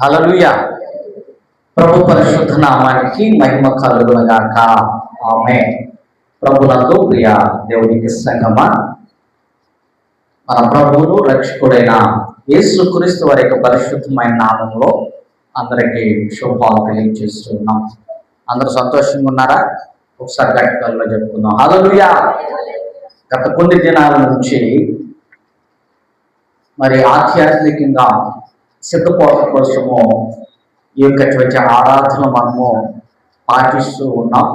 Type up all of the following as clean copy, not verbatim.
హల్లెలూయా. ప్రభు పరిశుద్ధ నామానికి మహిమ కలుగునుగాక. ఆమేన్. ప్రభునందు ప్రియ దేవునికి సంగమా, మన ప్రభువును రక్షకుడైన యేసుక్రీస్తు వారి యొక్క పరిశుద్ధమైన నామంలో అందరికీ శుభాలు తెలియజేస్తున్నాం. అందరూ సంతోషంగా ఉన్నారా? ఒకసారి గట్టిగా చెప్పుకుందాం. హల్లెలూయా. గత కొన్ని దినాల నుంచి మరి ఆధ్యాత్మికంగా సిద్ధపోత కోసము ఈ యొక్క ఆరాధన మనము పాటిస్తూ ఉన్నాం.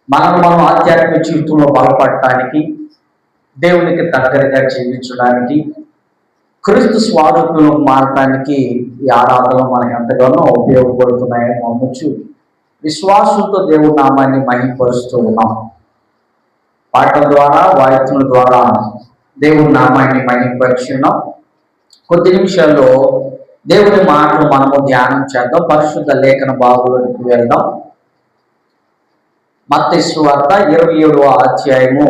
మనం ఆధ్యాత్మిక జీవితంలో బలపడటానికి, దేవునికి దగ్గరగా జీవించడానికి, క్రీస్తు స్వరూపంలో మారటానికి ఈ ఆరాధనలు మనకు ఎంతగానో ఉపయోగపడుతున్నాయని నమ్మొచ్చు. విశ్వాసంతో దేవుడి నామాన్ని మహిమపరుస్తూ ఉన్నాం. పాటల ద్వారా, వాయిద్యుల ద్వారా దేవుడి నామాన్ని మహిమపరుచున్నాం. కొద్ది నిమిషాల్లో దేవుని మాటలు మనము ధ్యానం చేద్దాం. పరిశుద్ధ లేఖన భాగంలోకి వెళ్దాం. మత్తయి సువార్త 27వ అధ్యాయము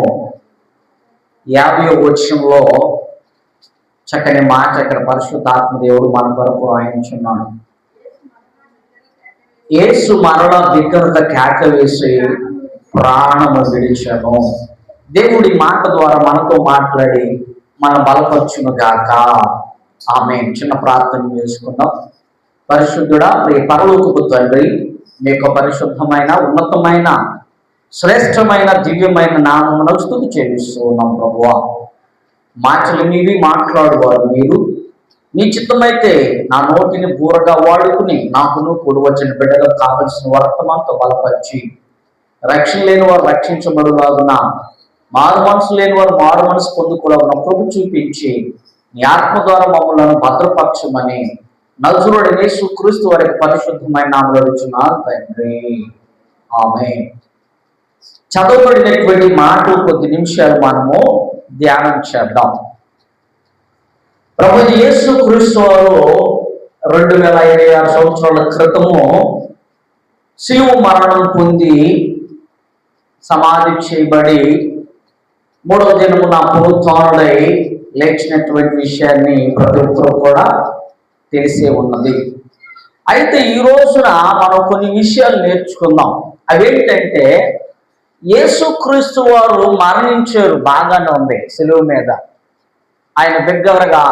50వ వచనంలో చక్కని మాట ఇక్కడ పరిశుద్ధాత్మ దేవుడు మన కొరకు రాయించున్నాడు. యేసు మరల విగ్రహత కేక వేసి ప్రాణము విడిచెను. దేవుడి మాట ద్వారా మనతో మాట్లాడి మన బలపరచును గాక. ఆమె చిన్న ప్రార్థన చేసుకుందాం. పరిశుద్ధుడా, మీ పరలోకపు తండ్రి, మీ యొక్క పరిశుద్ధమైన, ఉన్నతమైన, శ్రేష్టమైన, దివ్యమైన నామమును స్తుతి చెల్లిస్తూ ఉన్నాం. ప్రభువా, మాటలు మీవి, మాట్లాడువారు మీరు. మీ చిత్తమైతే నా నోటిని బూరగా వాడుకుని నాకును కూడి వచ్చిన బిడ్డలకు కావలసిన వర్తమానంతో బలపరిచి, రక్షణ లేని వారు రక్షించబడులాగున, మారు మనసు లేని వారు మారు మనసు పొందుకోలాగున ప్రభు చూపించి నీ ఆత్మ ద్వారా మమ్మల్ని భద్రపరచమని నజరుడైన యేసుక్రీస్తు వారి పరిశుద్ధమైన నామములో అడుగుచున్నాను తండ్రి. ఆమేన్. చదవబడినటువంటి మాటలు కొద్ది నిమిషాలు మనము ధ్యానం చేద్దాం. ప్రభు యేసుక్రీస్తు వారు 2026 సంవత్సరాల క్రితము శిలువ మరణం పొంది సమాధి చేయబడి 3వ దినమున పునరుత్థానుడై లేచినటువంటి విషయాన్ని ప్రతి ఒక్కరు కూడా తెలిసే ఉన్నది. అయితే ఈ రోజున మనం కొన్ని విషయాలు నేర్చుకుందాం. అవేంటంటే, యేసుక్రీస్తు వారు మరణించారు, బాగానే ఉంది. శిలువ మీద ఆయన బిగ్గరగా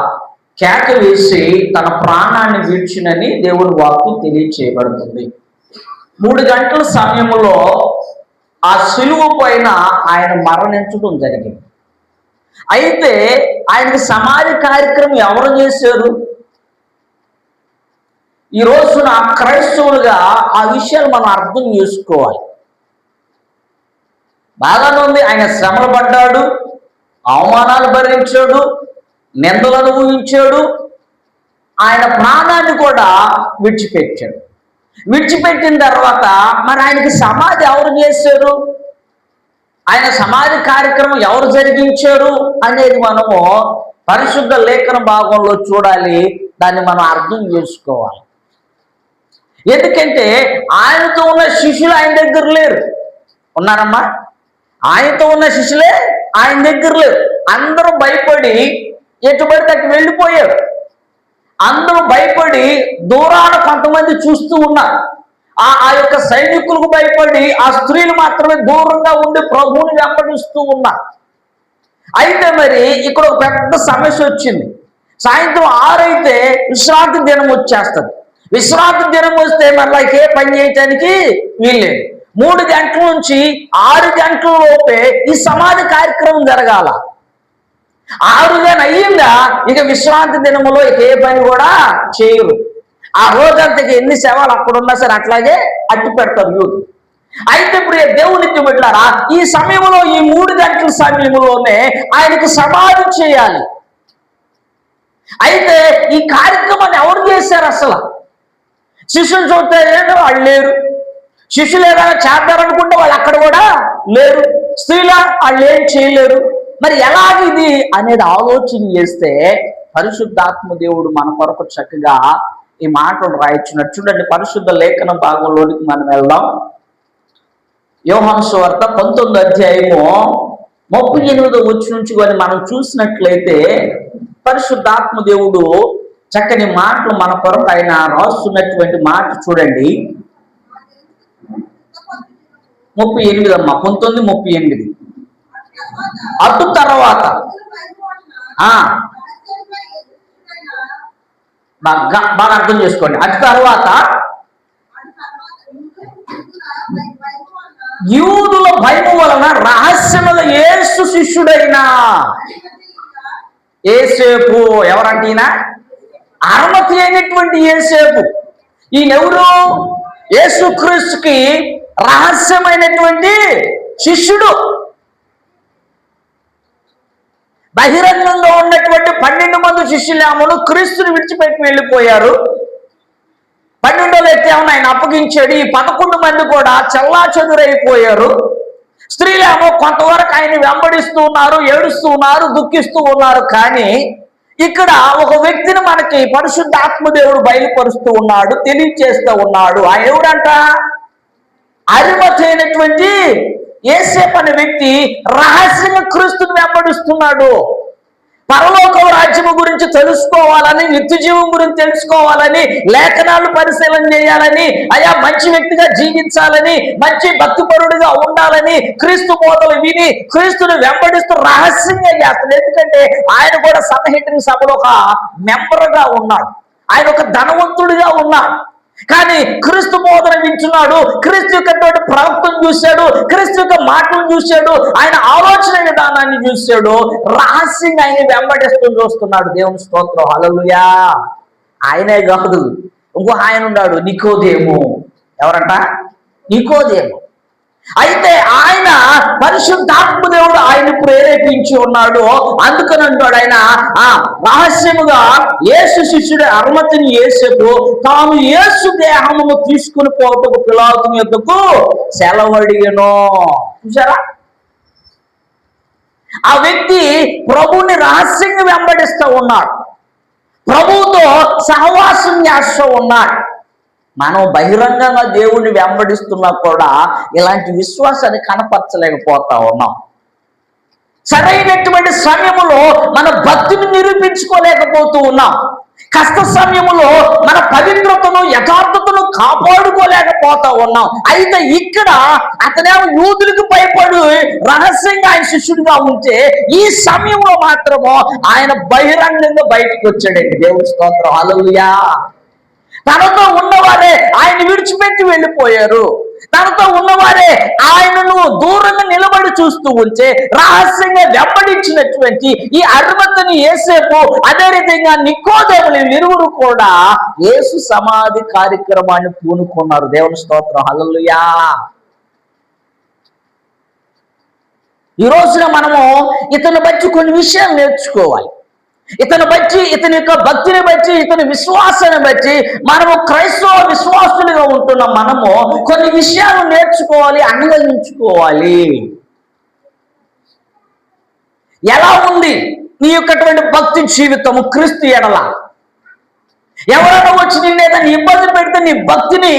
కేక వేసి తన ప్రాణాన్ని విడిచినని దేవుని వాక్కు తెలియచేయబడుతుంది. 3 గంటల సమయంలో ఆ శిలువ పైన ఆయన మరణించడం జరిగింది. అయితే ఆయనకి సమాధి కార్యక్రమం ఎవరు చేశారు? ఈ రోజున క్రైస్తవులుగా ఆ విషయాలు మనం అర్థం చేసుకోవాలి. బాగానే ఉంది, ఆయన శ్రమలు పడ్డాడు, అవమానాలు భరించాడు, నిందలు అనుభవించాడు, ఆయన ప్రాణాన్ని కూడా విడిచిపెట్టాడు. విడిచిపెట్టిన తర్వాత మరి ఆయనకి సమాధి ఎవరు చేశారు, ఆయన సమాధి కార్యక్రమం ఎవరు జరిగించారు అనేది మనము పరిశుద్ధ లేఖన భాగంలో చూడాలి. దాన్ని మనం అర్థం చేసుకోవాలి. ఎందుకంటే ఆయనతో ఉన్న శిష్యులు ఆయన దగ్గర లేరు. ఉన్నారమ్మా? ఆయనతో ఉన్న శిష్యులే ఆయన దగ్గర లేరు. అందరూ భయపడి ఎటుబడితే అటు వెళ్ళిపోయారు. అందరూ భయపడి దూరాన కొంతమంది చూస్తూ ఉన్నారు. ఆ యొక్క సైనికులకు భయపడి ఆ స్త్రీలు మాత్రమే దూరంగా ఉండి ప్రభువుని వెంబడిస్తూ ఉన్నారు. అయితే మరి ఇక్కడ ఒక పెద్ద సమస్య వచ్చింది. సాయంత్రం 6 అయితే విశ్రాంతి దినం వచ్చేస్తుంది. విశ్రాంతి దినం వస్తే మళ్ళీ ఏ పని చేయటానికి వీల్లేదు. 3 గంటల నుంచి 6 గంటల లోపే ఈ సమాధి కార్యక్రమం జరగాల. 6 అయ్యిందా ఇక విశ్రాంతి దినములో ఇక ఏ పని కూడా చేయరు. ఆ రోజంతకి ఎన్ని సేవలు అక్కడ ఉన్నా సరే అట్లాగే అట్టి పెడతారు యూత్. అయితే ఇప్పుడు దేవునికి బిడ్డలారా, ఈ సమయంలో ఈ 3 గంటల సమయంలోనే ఆయనకు సమాధి చేయాలి. అయితే ఈ కార్యక్రమాన్ని ఎవరు చేశారు? అసలు శిష్యులు చూస్తే వాళ్ళు లేరు. శిష్యులు ఏదైనా చేద్దారనుకుంటే వాళ్ళు అక్కడ కూడా లేరు. స్త్రీల వాళ్ళు ఏం చేయలేరు. మరి ఎలాగిది అనేది ఆలోచన చేస్తే పరిశుద్ధాత్మ దేవుడు మన కొరకు చక్కగా ఈ మాటలు రాయించినట్టు చూడండి. పరిశుద్ధ లేఖన భాగంలోనికి మనం వెళ్దాం. యోహాను సువార్త 19వ అధ్యాయము 38వ వచనం నుంచి కానీ మనం చూసినట్లయితే పరిశుద్ధాత్మ దేవుడు చక్కని మాటలు మన కొరకు ఆయన రాస్తున్నటువంటి మాట చూడండి. 38 అమ్మా, 19:38. అటు తర్వాత బాగా అర్థం చేసుకోండి. అటు తర్వాత యూదుల భయము వలన రహస్యముల యేసు శిష్యుడైన యేసేపు, ఎవరంటేనా అర్మతి అయినటువంటి యేసేపు. ఈయనెవరు? యేసుక్రీస్తుకి రహస్యమైనటువంటి శిష్యుడు. బహిరంగంగా ఉన్నటువంటి 12 మంది శిష్యులేమో క్రీస్తుని విడిచిపెట్టి వెళ్ళిపోయారు. 12వ వ్యక్తి ఏమో ఆయన అప్పగించాడు. ఈ 11 మంది కూడా చల్లా చెదురైపోయారు. స్త్రీలేమో కొంతవరకు ఆయన వెంబడిస్తూ ఉన్నారు, ఏడుస్తూ ఉన్నారు, దుఃఖిస్తూ ఉన్నారు. కానీ ఇక్కడ ఒక వ్యక్తిని మనకి పరిశుద్ధాత్మదేవుడు బయలుపరుస్తూ ఉన్నాడు, తెలియచేస్తూ ఉన్నాడు. ఆయన ఎవడంట? అరిమతి అయినటువంటి యేసేపు అనే వ్యక్తి రహస్యంగా క్రీస్తుని వెంబడిస్తున్నాడు. పరలోక రాజ్యము గురించి తెలుసుకోవాలని, నిత్య జీవం గురించి తెలుసుకోవాలని, లేఖనాలు పరిశీలన చేయాలని, అయా మంచి వ్యక్తిగా జీవించాలని, మంచి భక్తిపరుడిగా ఉండాలని క్రీస్తు బోధలు విని క్రీస్తుని వెంబడిస్తూ రహస్యంగా చేస్తాడు. ఎందుకంటే ఆయన కూడా సన్హెడ్రింగ్ సభలో ఒక మెంబర్గా ఉన్నాడు. ఆయన ఒక ధనవంతుడిగా ఉన్నాడు. కానీ క్రీస్తు బోధన వింటున్నాడు, క్రీస్తు యొక్క ప్రవక్తను చూశాడు, క్రీస్తు యొక్క మాటలను చూశాడు, ఆయన ఆలోచన విధానాన్ని చూశాడు. రహస్యంగా ఆయన వెంబడిస్తూ చూస్తున్నాడు. దేవుని స్తోత్రం, హల్లెలూయా. ఆయనే కాదు, ఇంకో ఆయన ఉన్నాడు, నికోదేము. ఎవరంట? నికోదేము. అయితే ఆయన పరిశుద్ధాత్మదేవుడు ఆయన ప్రేరేపించి ఉన్నాడు. అందుకని అంటాడు ఆయన రహస్యముగా యేసు శిష్యుడు అర్మతిని యేసేపు తాను యేసు దేహమును తీసుకుని పోటకు పిలాతు యొద్దకు సెలవడిగెను. చూసారా? ఆ వ్యక్తి ప్రభువుని రహస్యంగా వెంబడిస్తూ ఉన్నాడు, ప్రభువుతో సహవాసం చేస్తూ ఉన్నాడు. మనం బహిరంగంగా దేవుణ్ణి వెంబడిస్తున్నా కూడా ఇలాంటి విశ్వాసాన్ని కనపరచలేకపోతా ఉన్నాం. సరైనటువంటి సమయంలో మన భక్తిని నిరూపించుకోలేకపోతూ ఉన్నాం. కష్ట సమయంలో మన పవిత్రతను, యథార్థతను కాపాడుకోలేకపోతా ఉన్నాం. అయితే ఇక్కడ అతనేమో యూదులకు భయపడి రహస్యంగా ఆయన శిష్యుడిగా ఉంటే, ఈ సమయంలో మాత్రము ఆయన బహిరంగంగా బయటకు వచ్చాడండి. దేవుని స్తోత్రం, హల్లెలూయా. తనతో ఉన్నవారే ఆయన విడిచిపెట్టి వెళ్ళిపోయారు. తనతో ఉన్నవారే ఆయనను దూరంగా నిలబడి చూస్తూ ఉంటే రహస్యంగా వెంబడించినటువంటి ఈ అర్మతిని యేసేపు, అదే విధంగా నికోదేములు ఇరువురు కూడా యేసు సమాధి కార్యక్రమాన్ని పూనుకున్నారు. దేవుని స్తోత్రం, హల్లెలూయా. ఈ రోజున మనము ఇతను బట్టి కొన్ని విషయాలు నేర్చుకోవాలి. ఇతను బట్టి, ఇతని యొక్క భక్తిని బట్టి, ఇతని విశ్వాసాన్ని బట్టి మనము క్రైస్తవ విశ్వాసులుగా ఉంటున్నాం. మనము కొన్ని విషయాలు నేర్చుకోవాలి, అన్వయించుకోవాలి. ఎలా ఉంది నీ యొక్కటువంటి భక్తి జీవితము క్రీస్తు ఎడల? ఎవరైనా వచ్చి నిన్ను ఏదైనా ఇబ్బంది పెడితే నీ భక్తిని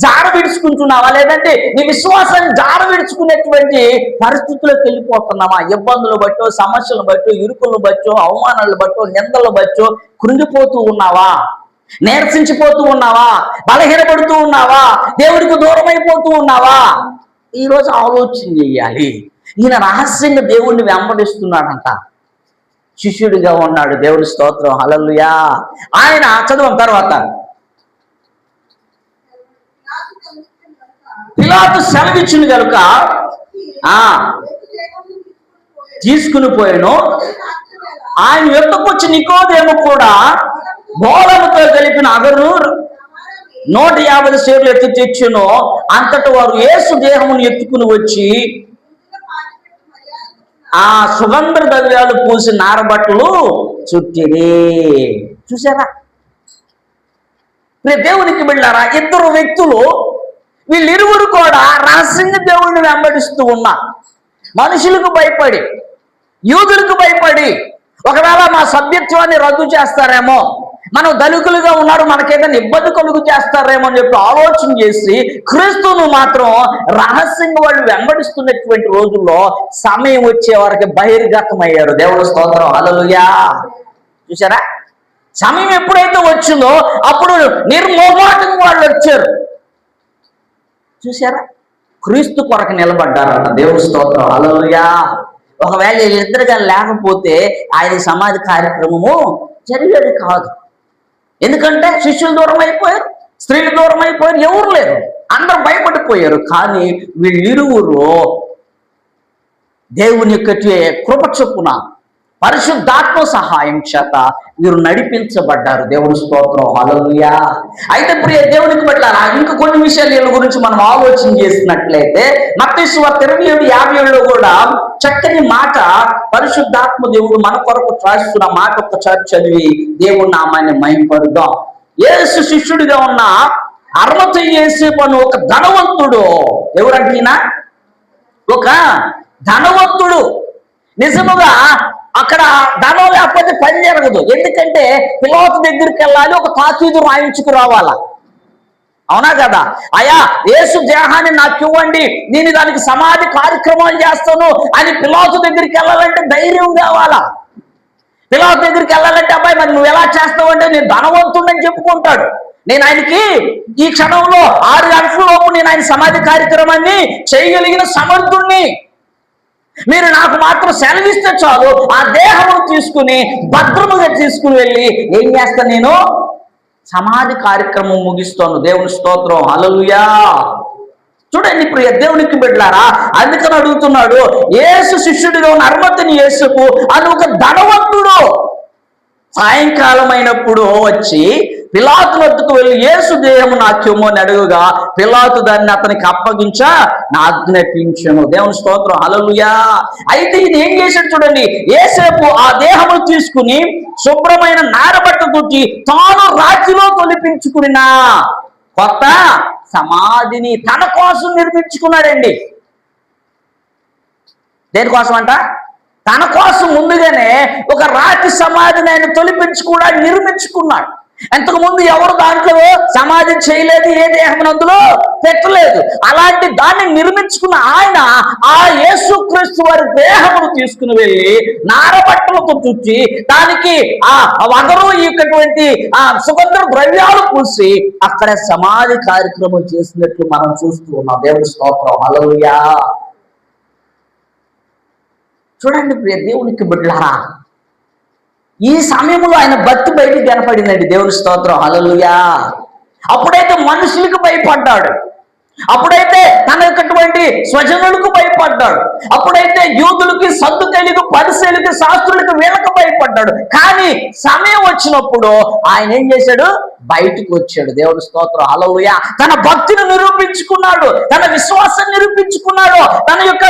జార విడుచుకుంటున్నావా? లేదంటే నీ విశ్వాసాన్ని జార విడుచుకునేటువంటి పరిస్థితుల్లోకి వెళ్ళిపోతున్నావా? ఇబ్బందులు బట్టో, సమస్యలు బట్టో, ఇరుకులను బట్టో, అవమానాలు బట్టో, నిందలు బట్టో కృంగిపోతూ ఉన్నావా? నీరసించిపోతూ ఉన్నావా? బలహీనపడుతూ ఉన్నావా? దేవుడికి దూరం అయిపోతూ ఉన్నావా? ఈరోజు ఆలోచన చెయ్యాలి. ఈయన రహస్యంగా దేవుణ్ణి వెంబడిస్తున్నాడంట, శిష్యుడిగా ఉన్నాడు. దేవుని స్తోత్రం, హల్లెలూయా. ఆయన చదువు తర్వాత పిలాతు సెలవిచ్చింది కనుక తీసుకుని పోయాను. ఆయన యొద్దకు నికోదేము కూడా బోళముతో కలిపిన అగరు 150 సేర్లు ఎత్తి తెచ్చును. అంతట వారు యేసు దేహమును ఎత్తుకుని వచ్చి ఆ సుగంధ ద్రవ్యాలు పూసి నారబట్టలు చుట్టిరి. చూసారా? దేవునికి బిడ్డలారా, ఇద్దరు వ్యక్తులు, వీళ్ళిరువురు కూడా రహస్యంగా దేవుడిని వెంబడిస్తూ ఉన్నారు. మనుషులకు భయపడి, యూదులకు భయపడి, ఒకవేళ మా సభ్యత్వాన్ని రద్దు చేస్తారేమో, మనం ధనికులుగా ఉన్నారు, మనకేదైనా ఇబ్బంది కలుగు చేస్తారేమో అని చెప్పి ఆలోచన చేసి క్రీస్తును మాత్రం రహస్యంగా వాళ్ళు వెంబడిస్తున్నటువంటి రోజుల్లో సమయం వచ్చే వారికి బహిర్గతమయ్యారు. దేవుని స్తోత్రం, హల్లెలూయా. చూసారా? సమయం ఎప్పుడైతే వచ్చిందో అప్పుడు నిర్మోహాటంగా వాళ్ళు వచ్చారు. చూసారా? క్రీస్తు కొరకు నిలబడ్డారట. దేవుని స్తోత్రం, హల్లెలూయా. ఒకవేళ వీళ్ళిద్దరుగా లేకపోతే ఆయన సమాధి కార్యక్రమము జరిగేది కాదు. ఎందుకంటే శిష్యులు దూరం అయిపోయారు, స్త్రీలు దూరం అయిపోయారు, ఎవరు లేరు, అందరూ భయపడిపోయారు. కానీ వీళ్ళిరువురు దేవుని యొక్క కృప చొప్పున పరిశుద్ధాత్మ సహాయం చేత వీరు నడిపించబడ్డారు. దేవుని స్తోత్రం, హల్లెలూయా. అయితే ప్రియ దేవునికి పట్ల ఇంకా కొన్ని విషయాలు వీళ్ళ గురించి మనం ఆలోచన చేసినట్లయితే మత్తయి సువార్త 27:57లో కూడా చక్కని మాట పరిశుద్ధాత్మ దేవుడు మన కొరకు రాస్తున్న మాట ఒక్కసారి చదివి దేవుని నామాన్ని మహిమపరుద్దాం. యేసు శిష్యుడిగా ఉన్న అర్మతయేసేపు అను ఒక ధనవంతుడు, ఎవరంటేనా ఒక ధనవంతుడు. నిజముగా అక్కడ ధనం లేకపోతే పని జరగదు. ఎందుకంటే పిలాతు దగ్గరికి వెళ్ళాలి, ఒక తాకీదు రాయించుకు రావాలా, అవునా కదా? అయ్యా యేసు దేహాన్ని నాకు ఇవ్వండి, నేను దానికి సమాధి కార్యక్రమాలు చేస్తాను అని పిలాతు దగ్గరికి వెళ్ళాలంటే ధైర్యం కావాలా. పిలాతు దగ్గరికి వెళ్ళాలంటే అబ్బాయి మరి నువ్వు ఎలా చేస్తావు అంటే నేను ధనవంతుడని చెప్పుకుంటాడు. నేను ఆయనకి ఈ క్షణంలో 6 గంటల లోపు నేను ఆయన సమాధి కార్యక్రమాన్ని చేయగలిగిన సమర్థుణ్ణి, మీరు నాకు మాత్రం సెలవిస్తే చాలు, ఆ దేహమును తీసుకుని భద్రముగా తీసుకుని వెళ్ళి ఏం చేస్తాను, నేను సమాధి కార్యక్రమం ముగిస్తాను. దేవుని స్తోత్రం, హల్లెలూయా. చూడండి ప్రియ దేవునికి బిడ్డలారా, అందుకని అడుగుతున్నాడు, యేసు శిష్యుడిగా ఉన్న అర్మతయేసేపు అని ఒక ధనవంతుడు సాయంకాలం అయినప్పుడు వచ్చి పిలాతు వద్దకు వెళ్ళి యేసు దేహము నాక్యము అని అడుగుగా పిలాతు దాన్ని అతనికి అప్పగించా ఆజ్ఞాపించెను. దేవుని స్తోత్రం, హల్లెలూయా. అయితే ఇది ఏం చేశాడు చూడండి, యేసేపు ఆ దేహమును తీసుకుని శుభ్రమైన నారబట్ట తుట్టి తాను రాతిలో తొలిపించుకున్న కొత్త సమాధిని తన కోసం నిర్మించుకున్నాడండి. దేనికోసం అంట? తన కోసం ముందుగానే ఒక రాతి సమాధిని ఆయన తొలిపించుకోవడానికి నిర్మించుకున్నాడు. ఇంతకు ముందు ఎవరు దాంట్లో సమాధి చేయలేదు, ఏ దేహం అందులో పెట్టలేదు. అలాంటి దాన్ని నిర్మించుకున్న ఆయన ఆ యేసుక్రీస్తు వారి దేహమును తీసుకుని వెళ్ళి నారబట్టలతో చుట్టి దానికి ఆ వగరు ఇటువంటి ఆ సుగంధ ద్రవ్యాలు పూసి అక్కడ సమాధి కార్యక్రమం చేసినట్లు మనం చూస్తూ ఉన్నాం. దేవుని స్తోత్రం, హల్లెలూయా. చూడండి ప్రియ దేవునికి బిడ్డలారా, ఈ సమయంలో ఆయన భక్తి బయటికి కనపడిందండి. దేవుని స్తోత్రం, హల్లెలూయా. అప్పుడైతే మనుషులకు భయపడ్డాడు, అప్పుడైతే తన యొక్కటువంటి స్వజనులకు భయపడ్డాడు, అప్పుడైతే యూదులకి, సద్దుకైలకు, పరిసయ్యులకి, శాస్త్రులకు, వీళ్ళకి భయపడ్డాడు. కానీ సమయం వచ్చినప్పుడు ఆయన ఏం చేశాడు? బయటకు వచ్చాడు. దేవుని స్తోత్రం, హల్లెలూయా. తన భక్తిని నిరూపించుకున్నాడు, తన విశ్వాసాన్ని నిరూపించుకున్నాడు, తన యొక్క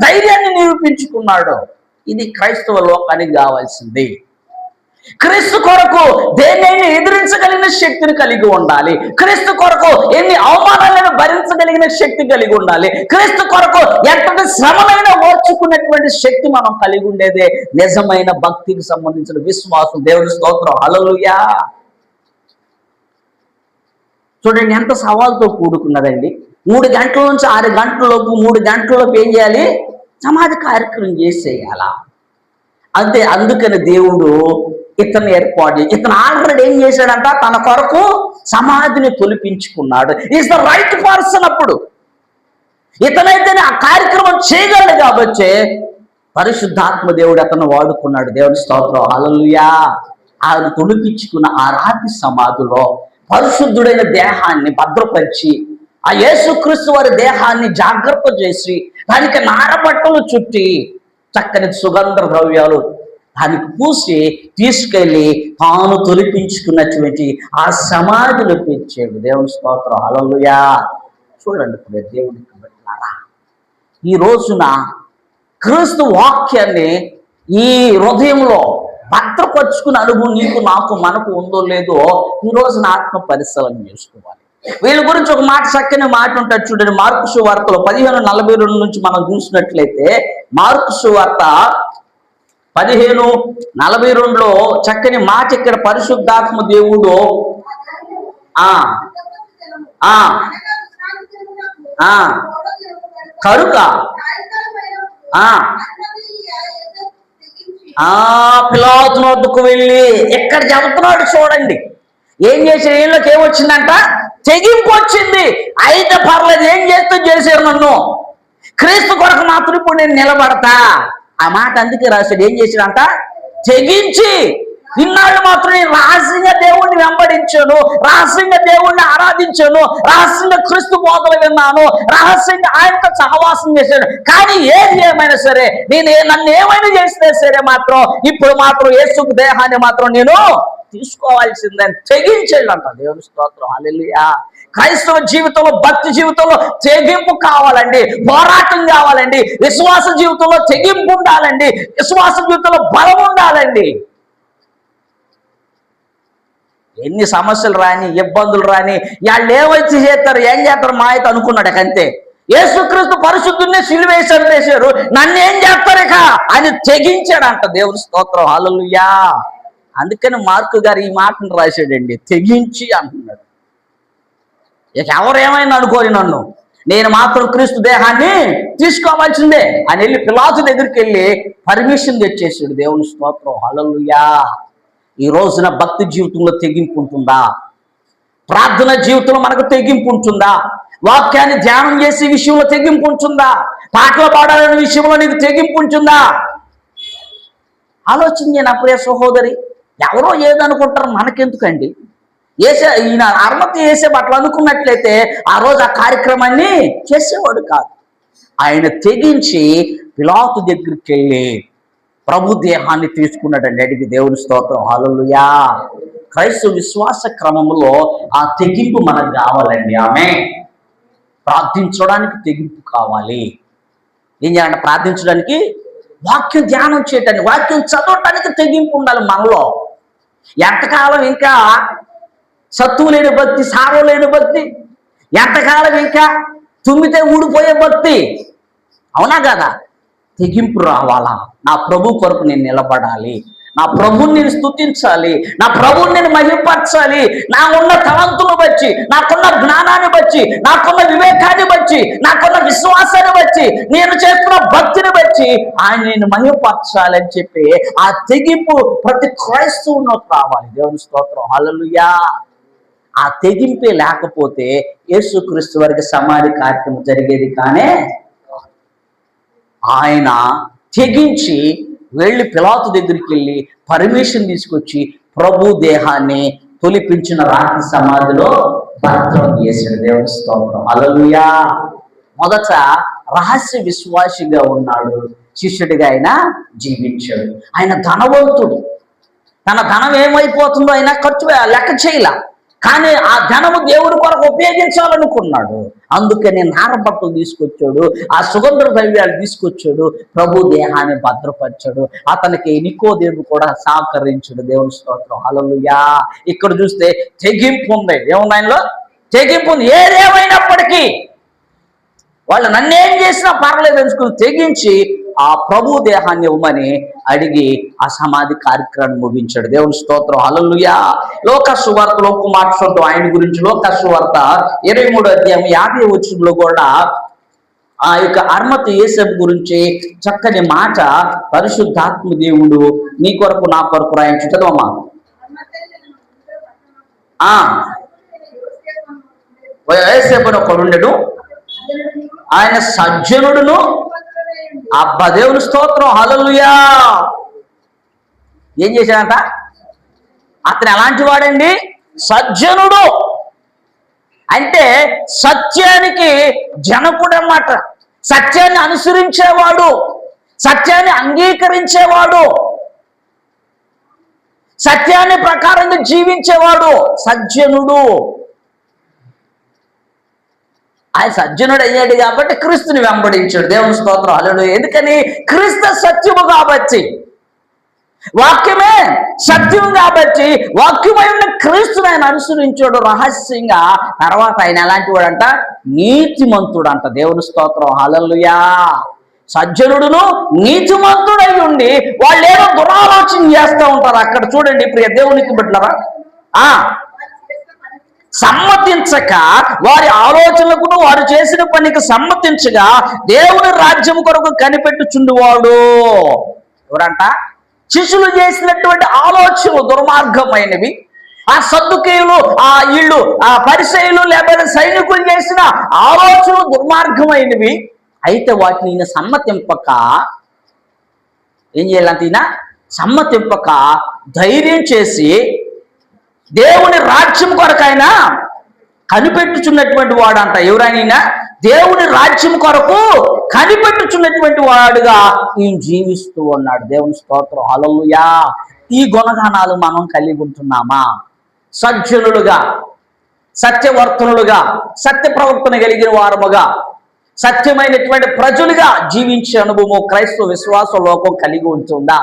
ధైర్యాన్ని నిరూపించుకున్నాడు. ఇది క్రైస్తవ లోకానికి కావాల్సింది. క్రీస్తు కొరకు దేన్నైనా ఎదిరించగలిగిన శక్తిని కలిగి ఉండాలి. క్రీస్తు కొరకు ఎన్ని అవమానాలను భరించగలిగిన శక్తి కలిగి ఉండాలి. క్రీస్తు కొరకు ఎంతటి శ్రమలైనా ఓర్చుకున్నటువంటి శక్తి మనం కలిగి ఉండేదే నిజమైన భక్తికి సంబంధించిన విశ్వాసం. దేవుని స్తోత్రం, హల్లెలూయా. చూడండి ఎంత సవాల్తో కూడుకున్నదండి. 3 గంటల నుంచి 6 గంటల లోపు, 3 గంటల లోపు ఏం చేయాలి? సమాధి కార్యక్రమం చేసేయాలా. అంతే. అందుకని దేవుడు ఇతను ఏర్పాటు, ఇతను ఆల్రెడీ ఏం చేశాడంట? తన కొరకు సమాధిని తొలిపించుకున్నాడు. Is the right person. అప్పుడు ఇతనైతేనే ఆ కార్యక్రమం చేయగలడు కాబట్టి పరిశుద్ధాత్మ దేవుడు అతను వాడుకున్నాడు. దేవుని స్తోత్రం, హల్లెలూయా. ఆయన తొలిపించుకున్న ఆ రాతి సమాధిలో పరిశుద్ధుడైన దేహాన్ని భద్రపరిచి ఆ యేసుక్రీస్తు వారి దేహాన్ని జాగ్రత్త చేసి దానికి నారబట్టలు చుట్టి చక్కని సుగంధ ద్రవ్యాలు దానికి పూసి తీసుకెళ్లి తాను తొలిపించుకున్నటువంటి ఆ సమాధిలో పెంచాడు. దేవుని స్తోత్రం, హల్లెలూయా. చూడండి దేవునికి బిడ్డలారా, ఈ రోజున క్రీస్తు వాక్యాన్ని ఈ హృదయంలో భద్రపరుచుకున్న అనుభవం నీకు, నాకు, మనకు ఉందో లేదో ఈ రోజున ఆత్మ పరిశీలన చేసుకోవాలి. వీళ్ళ గురించి ఒక మాట, చక్కని మాట ఉంటుంది చూడండి. మార్కు సువార్తలో 15:42 నుంచి మనం చూసినట్లయితే మార్కు సువార్త 15:42లో చక్కని మాట ఇక్కడ పరిశుద్ధాత్మ దేవుడు కరుక పిలాతు వద్దకు వెళ్ళి ఎక్కడ చెబుతున్నాడు చూడండి. ఏం చేసిన వీళ్ళకి ఏమొచ్చిందంట? తెగింపు వచ్చింది. అయితే పర్లేదు, ఏం చేస్తూ చేశారు నన్ను, క్రీస్తు కొరకు మాత్రం ఇప్పుడు నేను నిలబడతా. ఆ మాట అందుకే రాశాడు. ఏం చేశాడంట? తెగించి. ఇన్నాళ్ళు మాత్రం నేను రహస్యంగా దేవుణ్ణి వెంబడించాను, రహస్యంగా దేవుణ్ణి ఆరాధించాను, రహస్యంగా క్రీస్తు బోధలు విన్నాను, రహస్యంగా ఆయనతో సహవాసం చేశాను. కానీ ఏది ఏమైనా సరే, నన్ను ఏమైనా చేస్తే సరే మాత్రం ఇప్పుడు మాత్రం యేసు దేహాన్ని మాత్రం నేను తీసుకోవాల్సిందని తెగించేళ్ళంట. దేవుని స్తోత్రం, హల్లెలూయా. క్రైస్తవ జీవితంలో, భక్తి జీవితంలో తెగింపు కావాలండి, పోరాటం కావాలండి. విశ్వాస జీవితంలో తెగింపు ఉండాలండి, విశ్వాస జీవితంలో బలం ఉండాలండి. ఎన్ని సమస్యలు రాని, ఇబ్బందులు రాని, వాళ్ళు ఏమైతే చేస్తారు, ఏం చేస్తారు మా అయితే అనుకున్నాడు. అంతే. యేసుక్రీస్తు పరిశుద్ధుల్ని సిలువేసి చంపేశారు, నన్ను ఏం చేస్తారు ఇక అని తెగించాడంట. దేవుని స్తోత్రం, హల్లెలూయా. అందుకని మార్కు గారు ఈ మాటను రాశాడండి, తెగించి అంటున్నాడు. ఇక ఎవరేమైనా అనుకోని నన్ను, నేను మాత్రం క్రీస్తు దేహాన్ని తీసుకోవాల్సిందే అని వెళ్ళి పిలాతు దగ్గరికి వెళ్ళి పర్మిషన్ తెచ్చేసాడు. దేవుని స్తోత్రం, హల్లెలూయా. ఈ రోజున భక్తి జీవితంలో తెగింపు ఉంటుందా? ప్రార్థన జీవితంలో మనకు తెగింపు ఉంటుందా? వాక్యాన్ని ధ్యానం చేసే విషయంలో తెగింపు ఉంటుందా? పాటలు పాడాలనే విషయంలో నీకు తెగింపు ఉంటుందా? ఆలోచించే నా ప్రియ సహోదరి. ఎవరో ఏదనుకుంటారు, మనకెందుకండి? ఈయన అర్మతి వేసే అట్లా అనుకున్నట్లయితే ఆ రోజు ఆ కార్యక్రమాన్ని చేసేవాడు కాదు. ఆయన తెగించి పిలాతు దగ్గరికి వెళ్ళి ప్రభు దేహాన్ని తీసుకున్నాడండి, అడిగి. దేవుని స్తోత్రం, హల్లెలూయా. క్రైస్తవ విశ్వాస క్రమంలో ఆ తెగింపు మనకు కావాలండి. ఆమె ప్రార్థించడానికి తెగింపు కావాలి. ఏం చేయాలంటే ప్రార్థించడానికి, వాక్యం ధ్యానం చేయటానికి, వాక్యం చదవటానికి తెగింపు ఉండాలి మనలో. ఎంతకాలం ఇంకా సత్తువు లేని భక్తి, సారం లేని భక్తి, ఎంతకాలం ఇంకా తుమ్మితే ఊడిపోయే భక్తి? అవునా కదా? తెగింపు రావాలా? నా ప్రభు కొరకు నేను నిలబడాలి, నా ప్రభుని నేను స్తుతించాలి, నా ప్రభుని నేను మహిమపరచాలి. నాకున్న తలంతులు బట్టి, నాకున్న జ్ఞానాన్ని బట్టి, నాకున్న వివేకాన్ని బట్టి, నాకున్న విశ్వాసాన్ని బట్టి, నేను చేస్తున్న భక్తిని బట్టి ఆయన నేను మహిమపరచాలి అని చెప్పి ఆ తెగింపు ప్రతి క్రైస్తవునికి రావాలి. దేవుని స్తోత్రం, హల్లెలూయా. ఆ తెగింపే లేకపోతే యేసుక్రీస్తు వారికి సమాధి కార్యక్రమం జరిగేది కానే. ఆయన తెగించి వెళ్ళి పిలాతు దగ్గరికి వెళ్ళి పర్మిషన్ తీసుకొచ్చి ప్రభు దేహాన్ని తొలిపించిన రాతి సమాధిలో భద్రం చేశాడు. దేవుని స్తోత్రం, హల్లెలూయా. మొదట రహస్య విశ్వాసిగా ఉన్నాడు, శిష్యుడిగా ఆయన జీవించాడు. ఆయన ధనవంతుడు. తన ధనం ఏమైపోతుందో ఆయన ఖర్చు లెక్క చేయలే, కానీ ఆ ధనము దేవుడి కొరకు ఉపయోగించాలనుకున్నాడు. అందుకని నారబట్టలు తీసుకొచ్చాడు, ఆ సుగంధ ద్రవ్యాలు తీసుకొచ్చాడు, ప్రభు దేహాన్ని భద్రపరిచాడు. అతనికి నికోదేము కూడా సహకరించాడు. దేవుని స్తోత్రం, హల్లెలూయా. ఇక్కడ చూస్తే తెగింపు ఉంది. ఏముంది ఆయనలో? తెగింపు ఉంది. ఏదేమైనప్పటికీ వాళ్ళు నన్నేం చేసినా పర్లేదు అనుకుని తెగించి ఆ ప్రభు దేహాన్ని ఇవ్వమని అడిగి ఆ సమాధి కార్యక్రమాన్ని ముగించాడు. దేవుని స్తోత్రం, హల్లెలూయా. లోక సువార్తలో ఒక మాట చూద్దాం ఆయన గురించి. లోక సువార్త 23వ అధ్యాయం 50వ వచనంలో కూడా ఆ యొక్క అర్మతి యేసేపు గురించి చక్కని మాట పరిశుద్ధాత్మ దేవుడు నీ కొరకు నా కొరకు రాయించు. చదవమ్మా. యేసేపు ఒకడు ఉండడు, ఆయన సజ్జనుడును. అబ్బా, దేవుని స్తోత్రం, హల్లెలూయా. ఏం చేశాడంట? అతను ఎలాంటి వాడండి? సజ్జనుడు. అంటే సత్యానికి జనకుడు అన్నమాట. సత్యాన్ని అనుసరించేవాడు, సత్యాన్ని అంగీకరించేవాడు, సత్యాన్ని ప్రకారంగా జీవించేవాడు సజ్జనుడు. ఆయన సజ్జనుడు అయ్యాడు కాబట్టి క్రీస్తుని వెంబడించాడు. దేవుని స్తోత్రం, హల్లెలూయా. ఎందుకని? క్రీస్తు సత్యము కాబట్టి, వాక్యమే సత్యం కాబట్టి వాక్యమైన క్రీస్తుని ఆయన అనుసరించాడు రహస్యంగా. తర్వాత ఆయన ఎలాంటి వాడంట? నీతిమంతుడు అంట. దేవుని స్తోత్రం, హల్లెలూయా. సజ్జనుడును నీతిమంతుడై ఉండి వాళ్ళు ఏదో దురాలోచన చేస్తూ ఉంటారు. అక్కడ చూడండి ప్రియ దేవునికి బిడ్డలారా, సమ్మతించక వారి ఆలోచనలకు వారు చేసిన పనికి సమ్మతించగా దేవుని రాజ్యం కొరకు కనిపెట్టుచుండువాడు ఎవరంట? శిష్యులు చేసినటువంటి ఆలోచనలు దుర్మార్గమైనవి. ఆ సద్దుకీయులు, ఆ వీళ్ళు, ఆ పరిసయ్యులు లేకపోతే సైనికులు చేసిన ఆలోచనలు దుర్మార్గమైనవి. అయితే వాటిని ఈయన సమ్మతింపక ఏం చేయాలంటే, ఈయన సమ్మతింపక ధైర్యం చేసి దేవుని రాజ్యం కొరకైనా కనిపెట్టుచున్నటువంటి వాడంట. ఎవరైనా దేవుని రాజ్యం కొరకు కనిపెట్టుచున్నటువంటి వాడుగా ఈయన జీవిస్తూ ఉన్నాడు. దేవుని స్తోత్రం, హల్లెలూయా. ఈ గుణగానాలు మనం కలిగి ఉంటున్నామా? సజ్జనులుగా, సత్యవర్తనులుగా, సత్య ప్రవర్తన కలిగిన వారముగా, సత్యమైనటువంటి ప్రజలుగా జీవించే అనుభవం క్రైస్తవ విశ్వాస లోకం కలిగి ఉంటుందా?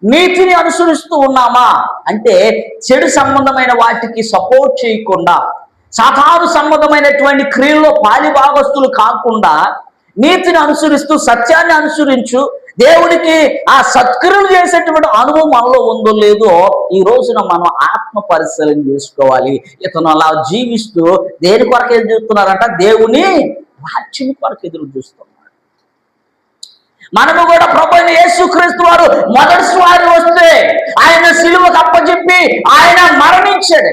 నీతిని అనుసరిస్తూ ఉన్నామా? అంటే చెడు సంబంధమైన వాటికి సపోర్ట్ చేయకుండా, సాధారణ సంబంధమైనటువంటి క్రియల్లో పాలిభాగస్తులు కాకుండా నీతిని అనుసరిస్తూ సత్యాన్ని అనుసరించు దేవునికి ఆ సత్క్రియలు చేసేటువంటి అనుభవం మనలో ఉందో లేదో ఈ రోజున మనం ఆత్మ పరిశీలన చేసుకోవాలి. ఇతను అలా జీవిస్తూ దేని కొరకు ఎదురు చూస్తున్నారంట? దేవుని రాజ్యం కొరకు ఎదురు చూస్తున్నాడు. మనము కూడా ప్రభువైన యేసుక్రీస్తు వారు మొదటిసారి వస్తే ఆయన సిలువకు అప్పచెప్పి ఆయన మరణించాడు,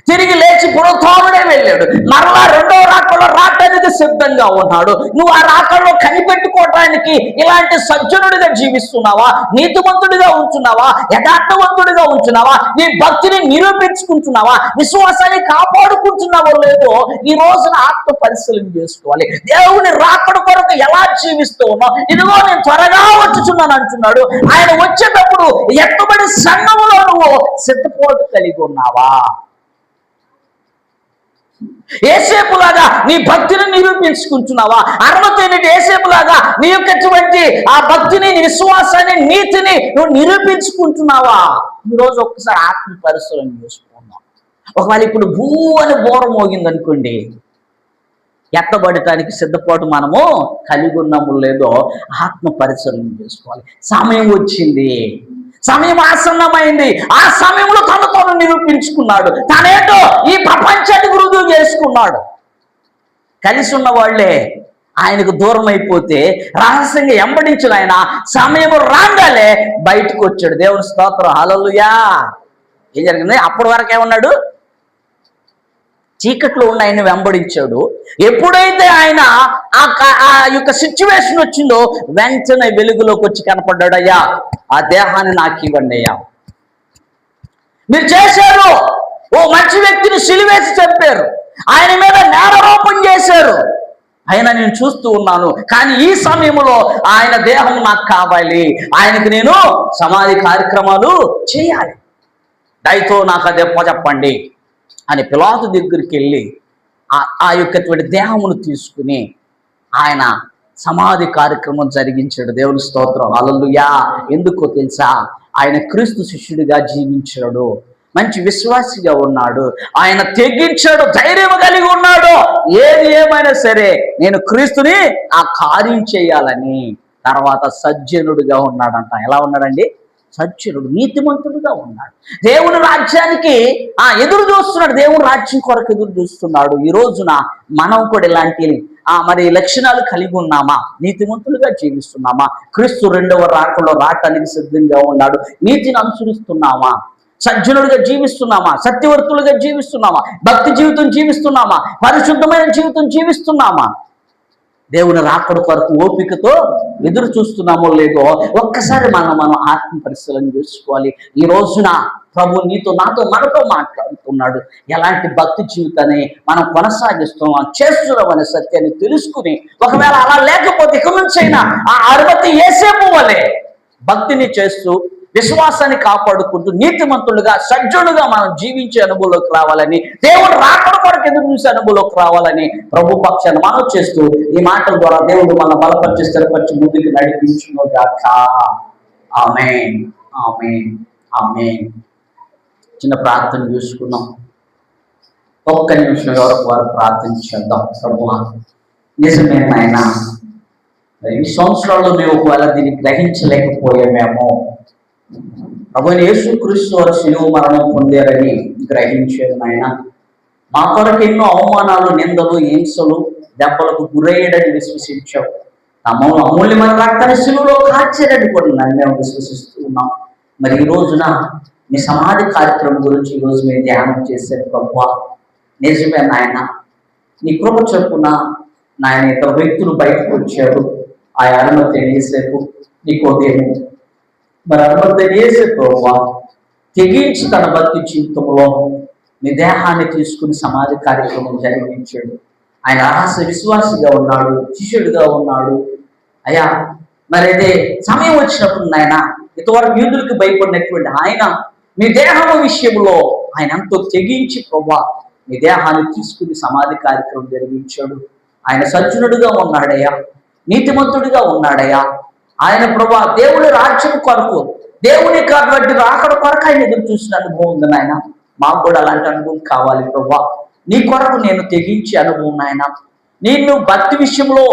తిరిగి లేచి పునరుత్థానుడే వెళ్ళాడు. మరలా రెండవ రాకడలో రావడానికి సిద్ధంగా ఉన్నాడు. నువ్వు ఆ రాకడలో కనిపెట్టుకోవడానికి ఇలాంటి సజ్జనుడిగా జీవిస్తున్నావా? నీతివంతుడిగా ఉంటున్నావా? యథార్థవంతుడిగా ఉంటున్నావా? నీ భక్తిని నిరూపించుకుంటున్నావా? విశ్వాసాన్ని కాపాడుకుంటున్నావో లేదో ఈ రోజున ఆత్మ పరిశీలన చేసుకోవాలి. దేవుని రాకడ కొరకు ఎలా జీవిస్తూ ఉన్నావు? ఇదిగో నేను త్వరగా వచ్చుచున్నాను అంటున్నాడు. ఆయన వచ్చేటప్పుడు ఎక్కబడి సంఘములో నువ్వు సిద్ధపాటు కలిగి ఉన్నావా? ఏసేపులాగా నీ భక్తిని నిరూపించుకుంటున్నావా? అర్మతైనటి ఏసేపులాగా నీ యొక్కటువంటి ఆ భక్తిని, విశ్వాసాన్ని, నీతిని నువ్వు నిరూపించుకుంటున్నావా? ఈరోజు ఒక్కసారి ఆత్మ పరిశీలన చేసుకున్నాం. ఒకవేళ ఇప్పుడు భూ అని బోరం మోగింది అనుకోండి, ఎత్తబడటానికి సిద్ధపాటు మనము కలిగి ఉన్నాము లేదో ఆత్మ పరిశీలన చేసుకోవాలి. సమయం వచ్చింది, సమయం ఆసన్నమైంది. ఆ సమయంలో తను నిరూపించుకున్నాడు. తనేటో ఈ ప్రపంచానికి రుజువు చేసుకున్నాడు. కలిసి ఉన్న వాళ్ళే ఆయనకు దూరం అయిపోతే రహస్యంగా ఎంబడించిన ఆయన సమయం రాగానే బయటకు వచ్చాడు. దేవుని స్తోత్రం, హల్లెలూయా. ఏం జరిగింది? అప్పటి వరకు ఏమన్నాడు? చీకట్లో ఉన్న ఆయన వెంబడించాడు. ఎప్పుడైతే ఆయన ఆ యొక్క సిచ్యువేషన్ వచ్చిందో వెంటనే వెలుగులోకి వచ్చి కనపడ్డాడు. అయ్యా, ఆ దేహాన్ని నాకు ఇవ్వండి అయ్యా. మీరు చేశారు, ఓ మంచి వ్యక్తిని సిలువేసి చెప్పారు, ఆయన మీద నేరారోపణ చేశారు, ఆయన నేను చూస్తూ ఉన్నాను. కానీ ఈ సమయంలో ఆయన దేహం నాకు కావాలి, ఆయనకి నేను సమాధి కార్యక్రమాలు చేయాలి, దయతో నాకు అది చెప్పండి అని పిలాతు దగ్గరికి వెళ్ళి ఆ యొక్క దేహమును తీసుకుని ఆయన సమాధి కార్యక్రమం జరిగించాడు. దేవుని స్తోత్రం, హల్లెలూయా. ఎందుకో తెలుసా? ఆయన క్రీస్తు శిష్యుడిగా జీవించాడు, మంచి విశ్వాసిగా ఉన్నాడు, ఆయన తెగించాడు, ధైర్యం కలిగి ఉన్నాడు. ఏది ఏమైనా సరే నేను క్రీస్తుని ఆ కార్యం చేయాలని. తర్వాత సజ్జనుడిగా ఉన్నాడంట. ఎలా ఉన్నాడండి? సజ్జనుడు, నీతిమంతుడుగా ఉన్నాడు. దేవుని రాజ్యానికి ఎదురు చూస్తున్నాడు, దేవుని రాజ్యం కొరకు ఎదురు చూస్తున్నాడు. ఈ రోజున మనం కూడా ఇలాంటి మరి లక్షణాలు కలిగి ఉన్నామా? నీతిమంతులుగా జీవిస్తున్నామా? క్రీస్తు రెండవ రాకడలో రావటానికి సిద్ధంగా ఉన్నాడు. నీతిని అనుసరిస్తున్నామా? సజ్జనులుగా జీవిస్తున్నామా? సత్యవర్తులుగా జీవిస్తున్నామా? భక్తి జీవితం జీవిస్తున్నామా? పరిశుద్ధమైన జీవితం జీవిస్తున్నామా? దేవుని రాకడ కొరకు ఓపికతో ఎదురు చూస్తున్నామో లేదో ఒక్కసారి మనం ఆత్మ పరిశీలన చేసుకోవాలి. ఈ రోజున ప్రభు నీతో, నాతో, మనతో మాట్లాడుతున్నాడు. ఎలాంటి భక్తి జీవితాన్ని మనం కొనసాగిస్తున్నాం, చేస్తున్నాం అనే సత్యాన్ని తెలుసుకుని, ఒకవేళ అలా లేకపోతే ఇక నుంచైనా ఆ అరువతి యేసేపు వలె భక్తిని చేస్తూ విశ్వాసాన్ని కాపాడుకుంటూ నీతిమంతులుగా, సజ్జనులుగా మనం జీవించే అనుభవంలోకి రావాలని, దేవుడు రాకడ కొరకు ఎదురు చూసే అనుభవంలోకి రావాలని ప్రభు పక్షాన్ని మనం చేస్తూ ఈ మాటల ద్వారా దేవుడు మన బలపరిచి, స్థిరపరిచి ముందుకు నడిపించును గాక. ఆమేన్, ఆమేన్, ఆమేన్. చిన్న ప్రార్థన చూసుకున్నాం. ఒక్క నిమిషం వరకు వారు ప్రార్థన చేద్దాం. ప్రభువా, నిజమే నాయనా, ఈ సంవత్సరాల్లో మేము ఒకవేళ దీన్ని గ్రహించలేకపోయామేమో. ప్రభువైన యేసుక్రీస్తు వారు శిలువ మరణం పొందారని గ్రహించారు నాయన. మా కొరకు ఎన్నో అవమానాలు, నిందలు, హింసలు, దెబ్బలకు గురయ్యాడని విశ్వసించావు. అమూల్యమైన రక్తాన్ని శిలువలో కార్చారని కూడా మేము విశ్వసిస్తూ ఉన్నాం. మరి ఈ రోజున మీ సమాధి కార్యక్రమం గురించి ఈరోజు మేము ధ్యానం చేశారు ప్రభువా. నిజమే నాయన, నీ కృప చొప్పున నాయన ఇద్దరు వ్యక్తులు బయటకు వచ్చారు. ఆ అనుమతి వేసేపు నీకోదేమో మరి అనుమతి వేసే ప్రభువా తెగించి తన భక్తి జీవితంలో మీ దేహాన్ని తీసుకుని సమాధి కార్యక్రమం జరిగించాడు. ఆయన రహస్య విశ్వాసిగా ఉన్నాడు, శిష్యుడిగా ఉన్నాడు. అయ్యా మరి అదే సమయం వచ్చినప్పుడు నాయన ఇంతవరకు యూదులకు భయపడినటువంటి ఆయన మీ దేహము విషయంలో ఆయన ఎంతో తెగించి ప్రభా మీ దేహాన్ని తీసుకుని సమాధి కార్యక్రమం జరిగించాడు. ఆయన సజ్జనుడిగా ఉన్నాడయ్యా, నీతిమంతుడిగా ఉన్నాడయ్యా. ఆయన ప్రభా దేవుడి రాజ్యం కొరకు, దేవుని కాబట్టి రాకడ కొరకు ఆయన ఎదురు చూసిన అనుభవం ఉంది నాయన. మాకు కూడా అలాంటి అనుభవం కావాలి ప్రభా. నీ కొరకు నేను తెగించే అనుభవం నాయన. నిన్ను భక్తి విషయంలో,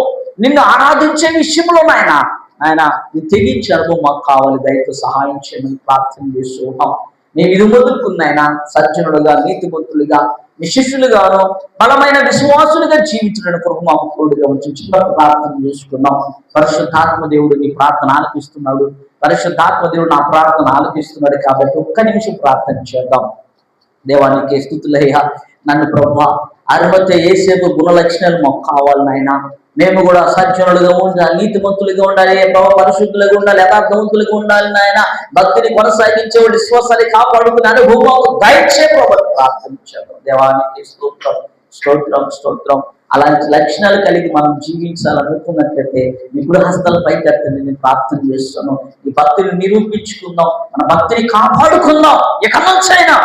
నిన్ను ఆరాధించే విషయంలో నాయన ఆయన నీ తెగించే అనుభవం మాకు కావాలి. దయతో సహాయం చేయమని ప్రార్థన చేస్తూ ఉన్నాం. నేను ఇది మొదలుకున్నాయన సజ్జనుడుగా, నీతిమంతులుగా, నీ శిష్యులుగాను బలమైన విశ్వాసులుగా జీవించడానికి కృప మాకు తోడుగా ఉంచి చిన్న ప్రార్థన చేసుకున్నాం. పరిశుద్ధాత్మ దేవుడు నీ ప్రార్థన ఆలకిస్తున్నాడు. పరిశుద్ధాత్మ దేవుడు నా ప్రార్థన ఆలకిస్తున్నాడు. కాబట్టి ఒక్క నిమిషం ప్రార్థన చేద్దాం. దేవానికి స్తుతులయ్యా. నన్ను ప్రభువా అర్హత ఏసేపు గుణ లక్షణాలు మాకు కావాలి నాయన. మేము కూడా సజ్జనులుగా ఉండాలి, నీతిమంతులుగా ఉండాలి, ప్రభావ పరిశుద్ధులుగా ఉండాలి, యథార్థవంతులుగా ఉండాలి నాయన. భక్తిని కొనసాగించే విశ్వాసాన్ని కాపాడుకునే అనుభవం దయచే ప్రభు ప్రార్థించాము. దేవానికి స్తోత్రం స్తోత్రం స్తోత్రం. అలాంటి లక్షణాలు కలిగి మనం జీవించాలనుకున్నట్లయితే మీ గృహస్థల పైకెత్తి నేను ప్రార్థన చేస్తాను. ఈ భక్తిని నిరూపించుకుందాం, మన భక్తిని కాపాడుకుందాం. ఇక నుంచైనా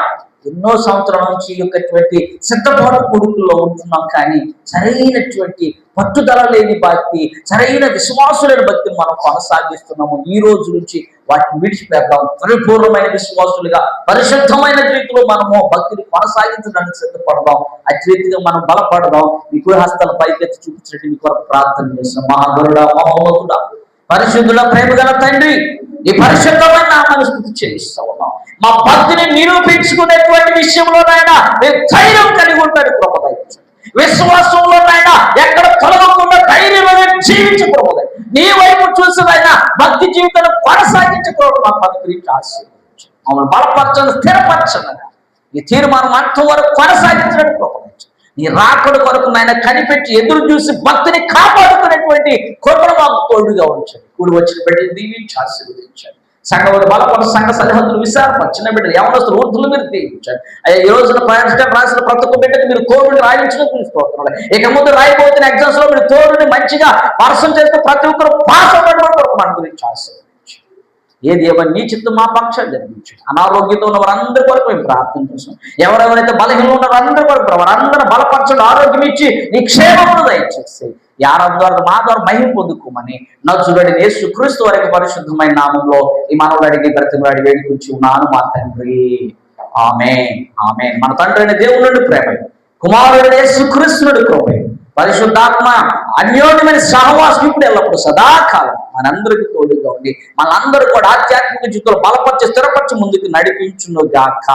ఎన్నో సంవత్సరాల నుంచి యొక్కటువంటి సిద్ధపాటు కొడుకుల్లో ఉంటున్నాం, కానీ సరైనటువంటి పట్టుదల లేని భక్తి, సరైన విశ్వాసులైన భక్తిని మనం కొనసాగిస్తున్నాము. ఈ రోజు నుంచి వాటిని విడిచిపెడదాం. పరిపూర్ణమైన విశ్వాసులుగా పరిశుద్ధమైన రీతిలో మనము భక్తిని కొనసాగించడానికి సిద్ధపడదాం. అట్టి రీతిగా మనం బలపడదాం. మీ గృహస్థల పైకెత్తి చూపించినట్టు మీ కొరకు ప్రార్థన చేస్తాం. మహాగరుడా, మహోన్నతుడా, పరిశుద్ధుల, ప్రేమగల తండ్రి, ఈ పరిశుద్ధమైన నామాన్ని స్తుతి చెల్లిస్తా ఉన్నాం. మా భక్తిని నిరూపించుకునేటువంటి విషయంలోనైనా ధైర్యం కలిగి ఉంటాడు కృప దయచేయండి. విశ్వాసంలోనైనా ఎక్కడ తొలగకుండా ధైర్యమైన జీవించే కృప దయచేయండి. నీ వైపు చూసినైనా భక్తి జీవితాన్ని కొనసాగించుకోవడం మా భక్తిని ఆశీర్వదించండి. మమ్మల్ని బలపరచండి, స్థిరపరచండి. ఈ తీర్మానం అంతం వరకు కొనసాగించడానికి కృప దయచేయండి. నీ రాకడ కొరకు నాయన కనిపెట్టి ఎదురు చూసి భక్తిని కాపాడుకునేటువంటి కృపను మాకు తోడుగా ఉంచండి. కూడి వచ్చిన బిడ్డలు దీవించి ఆశీర్వదించండి. సంఘంలో బలపడ సంఘ సరిహద్దులు విశాలపరిచిన బిడ్డలు యవనస్తులు వృద్ధులు మీరు దీవించండి. అయ్యా ఈ రోజున రాసిన ప్రతి ఒక్క బిడ్డకు మీరు తోడుని రాయించడం చూసుకోవాలి. ఇక ముందు రాయబోతున్న ఎగ్జామ్స్ లో మీరు తోడుని మంచిగా పర్సన్ చేస్తూ ప్రతి ఒక్కరు పాస్ అవ్వడం మన గురించి ఆశీర్వదించండి. ఏది ఏమని నీ చిత్తం మా పక్షాలు జరిగించండి. అనారోగ్యంతో ఉన్న వారందరి కొరకు మేము ప్రార్థన చేస్తాం. ఎవరెవరైతే బలహీనంగా ఉన్నారో అందరి కొరకు వారందరూ బలపరచండి, ఆరోగ్యం ఇచ్చి నీ క్షేమమును దయచేసి ఈ ఆరాధన ద్వారా మా ద్వారా మహిమ పొందుకోమని నజరేయుడైన యేసుక్రీస్తు వారి పరిశుద్ధమైన నామంలో ఈ మనవులు అడిగి బ్రతిమలాడి వేడుకొంచి ఉన్నాను మా తండ్రి. ఆమేన్ ఆమేన్. మన తండ్రి అయిన దేవుని ప్రేమ, కుమారుడైన యేసుక్రీస్తునుడి కృప, పరిశుద్ధాత్మ అన్యోన్యమైన సహవాసం ఇప్పుడు ఎల్లప్పుడు సదాకాలం మనందరికీ తోడుగా ఉండి మనందరూ కూడా ఆధ్యాత్మిక జీవితంలో బలపరిచి స్థిరపరిచి ముందుకు నడిపించును గాక.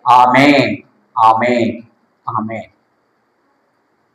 ఆమేన్ ఆమేన్ ఆమేన్.